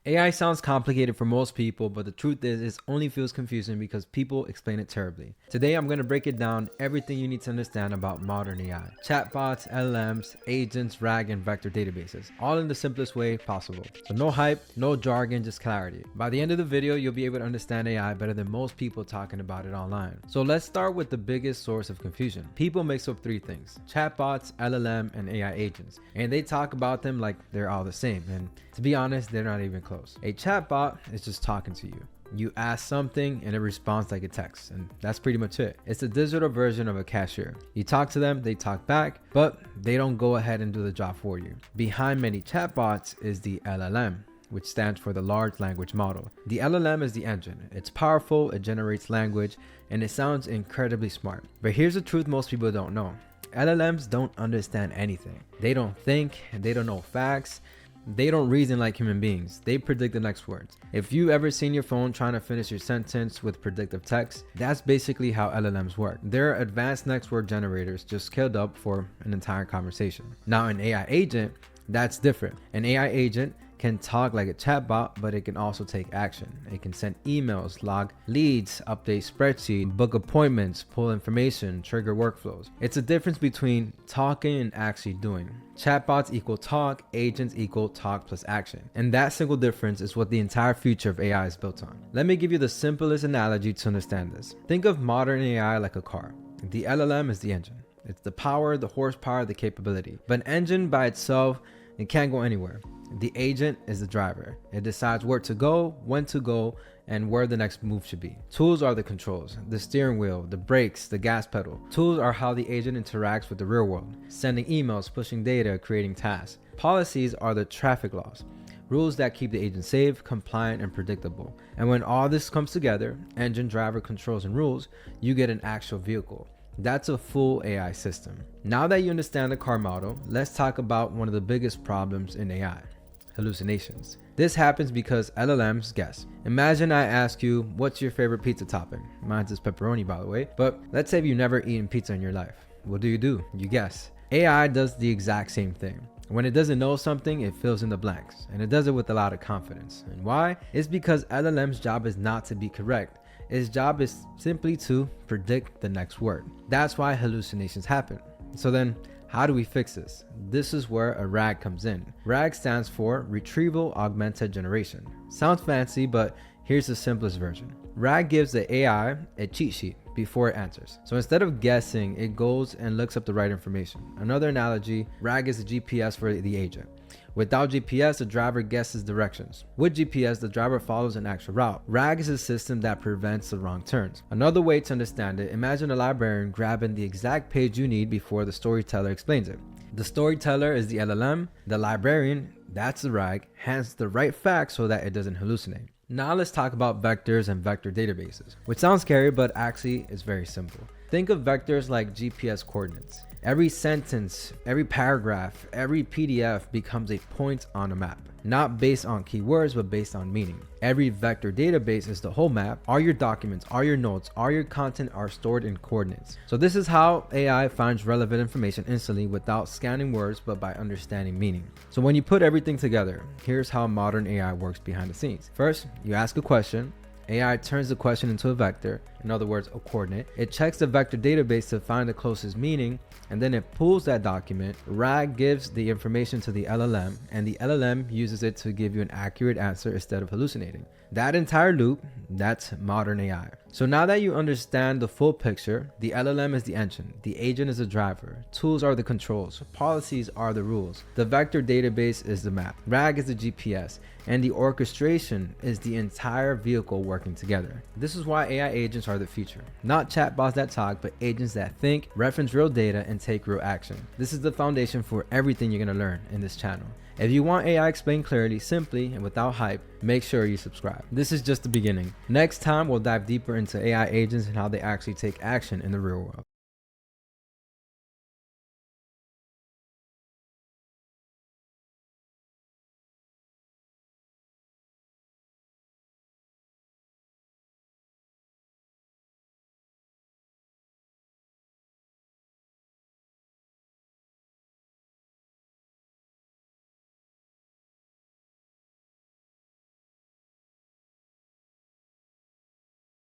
AI sounds complicated for most people, but the truth is it only feels confusing because people explain it terribly. Today I'm going to break it down, everything you need to understand about modern AI. Chatbots, LLMs, agents, RAG, and vector databases, all in the simplest way possible. So no hype, no jargon, just clarity. By the end of the video, you'll be able to understand AI better than most people talking about it online. So let's start with the biggest source of confusion. People mix up three things: chatbots, LLM, and AI agents. And they talk about them like they're all the same. And to be honest, they're not even close. A chatbot is just talking to you. You ask something and it responds like a text, and that's pretty much it. It's a digital version of a cashier. You talk to them, they talk back, but they don't go ahead and do the job for you. Behind many chatbots is the LLM, which stands for the large language model. The LLM is the engine. It's powerful, it generates language, and it sounds incredibly smart. But here's the truth most people don't know. LLMs don't understand anything. They don't think, they don't know facts. They don't reason like human beings. They predict the next words. If you've ever seen your phone trying to finish your sentence with predictive text, that's basically how LLMs work. They're advanced next word generators just scaled up for an entire conversation. Now an AI agent, that's different. An AI agent can talk like a chatbot, but it can also take action. It can send emails, log leads, update spreadsheets, book appointments, pull information, trigger workflows. It's a difference between talking and actually doing. Chatbots equal talk, agents equal talk plus action. And that single difference is what the entire future of AI is built on. Let me give you the simplest analogy to understand this. Think of modern AI like a car. The LLM is the engine. It's the power, the horsepower, the capability. But an engine by itself, it can't go anywhere. The agent is the driver. It decides where to go, when to go, and where the next move should be. Tools are the controls, the steering wheel, the brakes, the gas pedal. Tools are how the agent interacts with the real world, sending emails, pushing data, creating tasks. Policies are the traffic laws, rules that keep the agent safe, compliant, and predictable. And when all this comes together, engine, driver, controls, and rules, you get an actual vehicle. That's a full AI system. Now that you understand the car model, let's talk about one of the biggest problems in AI: hallucinations. This happens because LLMs guess. Imagine I ask you, what's your favorite pizza topping? Mine's is pepperoni, by the way. But let's say you've never eaten pizza in your life. What do? You guess. AI does the exact same thing. When it doesn't know something, it fills in the blanks. And it does it with a lot of confidence. And why? It's because LLM's job is not to be correct. Its job is simply to predict the next word. That's why hallucinations happen. So then, how do we fix this? This is where a RAG comes in. RAG stands for Retrieval Augmented Generation. Sounds fancy, but here's the simplest version. RAG gives the AI a cheat sheet before it answers. So instead of guessing, it goes and looks up the right information. Another analogy, RAG is a GPS for the agent. Without GPS, the driver guesses directions. With GPS, the driver follows an actual route. RAG is a system that prevents the wrong turns. Another way to understand it, imagine a librarian grabbing the exact page you need before the storyteller explains it. The storyteller is the LLM. The librarian, that's the RAG, hands the right facts so that it doesn't hallucinate. Now let's talk about vectors and vector databases, which sounds scary, but actually is very simple. Think of vectors like GPS coordinates. Every sentence, every paragraph, every PDF becomes a point on a map, not based on keywords, but based on meaning. Every vector database is the whole map. All your documents, all your notes, all your content are stored in coordinates. So this is how AI finds relevant information instantly without scanning words, but by understanding meaning. So when you put everything together, here's how modern AI works behind the scenes. First, you ask a question. AI turns the question into a vector, in other words, a coordinate. It checks the vector database to find the closest meaning, and then it pulls that document. RAG gives the information to the LLM, and the LLM uses it to give you an accurate answer instead of hallucinating. That entire loop, that's modern AI. So now that you understand the full picture, the LLM is the engine, the agent is the driver, tools are the controls, policies are the rules, the vector database is the map, RAG is the GPS, and the orchestration is the entire vehicle working together. This is why AI agents are the future. Not chatbots that talk, but agents that think, reference real data, and take real action. This is the foundation for everything you're going to learn in this channel. If you want AI explained clearly, simply, and without hype, make sure you subscribe. This is just the beginning. Next time, we'll dive deeper into AI agents and how they actually take action in the real world.